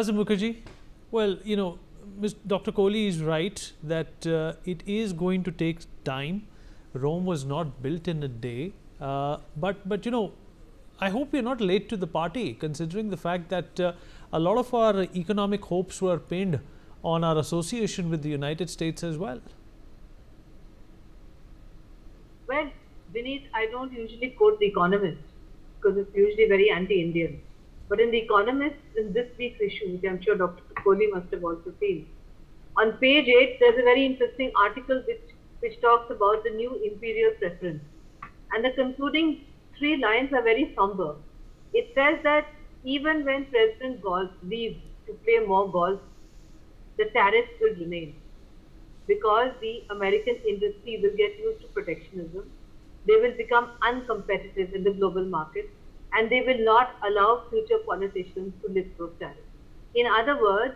Bhaswati Mukherjee, well, Dr. Kohli is right that it is going to take time. Rome was not built in a day. But I hope we're not late to the party, considering the fact that a lot of our economic hopes were pinned on our association with the United States as well. Well, Vineet, I don't usually quote The Economist because it's usually very anti-Indian. But in The Economist, in this week's issue, which I'm sure Dr. Kohli must have also seen, on page 8, there's a very interesting article which talks about the new imperial preference. And the concluding 3 lines are very somber. It says that even when President Golf leaves to play more golf, the tariffs will remain because the American industry will get used to protectionism. They will become uncompetitive in the global market and they will not allow future politicians to lift those tariffs. In other words,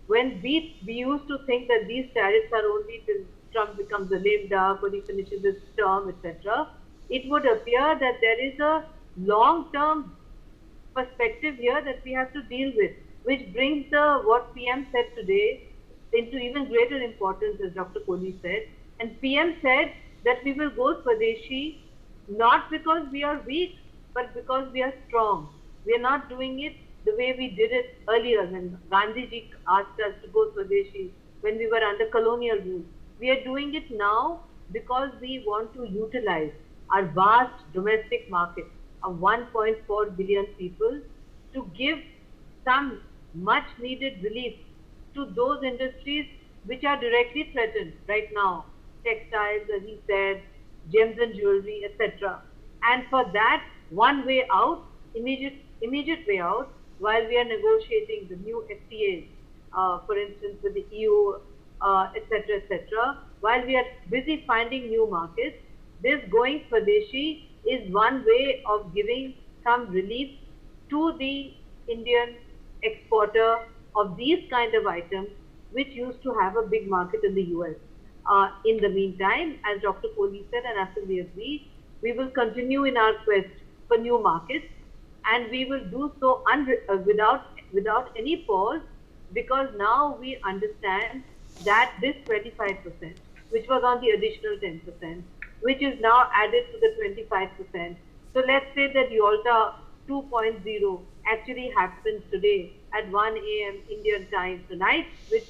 when we used to think that these tariffs are only till Trump becomes a lame duck or he finishes his term, etc., it would appear that there is a long-term perspective here that we have to deal with, which brings what PM said today into even greater importance, as Dr. Kohli said. And PM said that we will go Swadeshi not because we are weak, but because we are strong. We are not doing it the way we did it earlier when Gandhiji asked us to go Swadeshi when we were under colonial rule. We are doing it now because we want to utilize our vast domestic market of 1.4 billion people to give some much needed relief to those industries which are directly threatened right now, textiles, as he said, gems and jewelry, etc. And for that, one way out, immediate way out, while we are negotiating the new FTAs, for instance, with the EU, etc., while we are busy finding new markets, this going Swadeshi is one way of giving some relief to the Indian exporter of these kind of items, which used to have a big market in the US. In the meantime, as Dr. Kohli said, and as we agreed, we will continue in our quest for new markets, and we will do so without any pause, because now we understand that this 25%, which was on the additional 10%, which is now added to the 25%. So let's say that Yalta 2.0 actually happens today at 1 a.m. Indian time tonight, which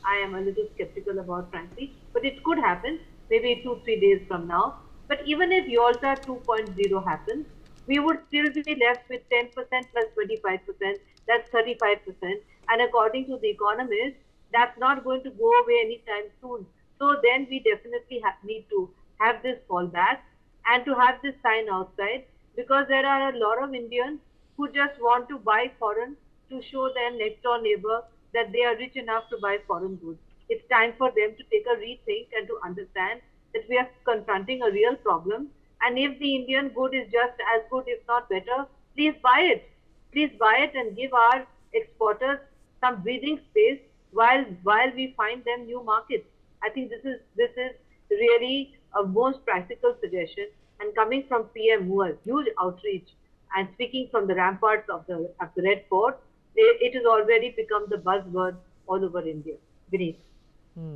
I am a little skeptical about, frankly, but it could happen maybe 2-3 days from now. But even if Yalta 2.0 happens, we would still be left with 10% plus 25%, that's 35%. And according to The Economist, that's not going to go away anytime soon. So then we definitely need to have this fallback and to have this sign outside, because there are a lot of Indians who just want to buy foreign to show their next door neighbor that they are rich enough to buy foreign goods. It's time for them to take a rethink and to understand that we are confronting a real problem. And if the Indian good is just as good, if not better, please buy it. Please buy it and give our exporters some breathing space while we find them new markets. I think this is really a most practical suggestion, and coming from PM who has huge outreach and speaking from the ramparts of the Red Fort, it has already become the buzzword all over India. Vineet.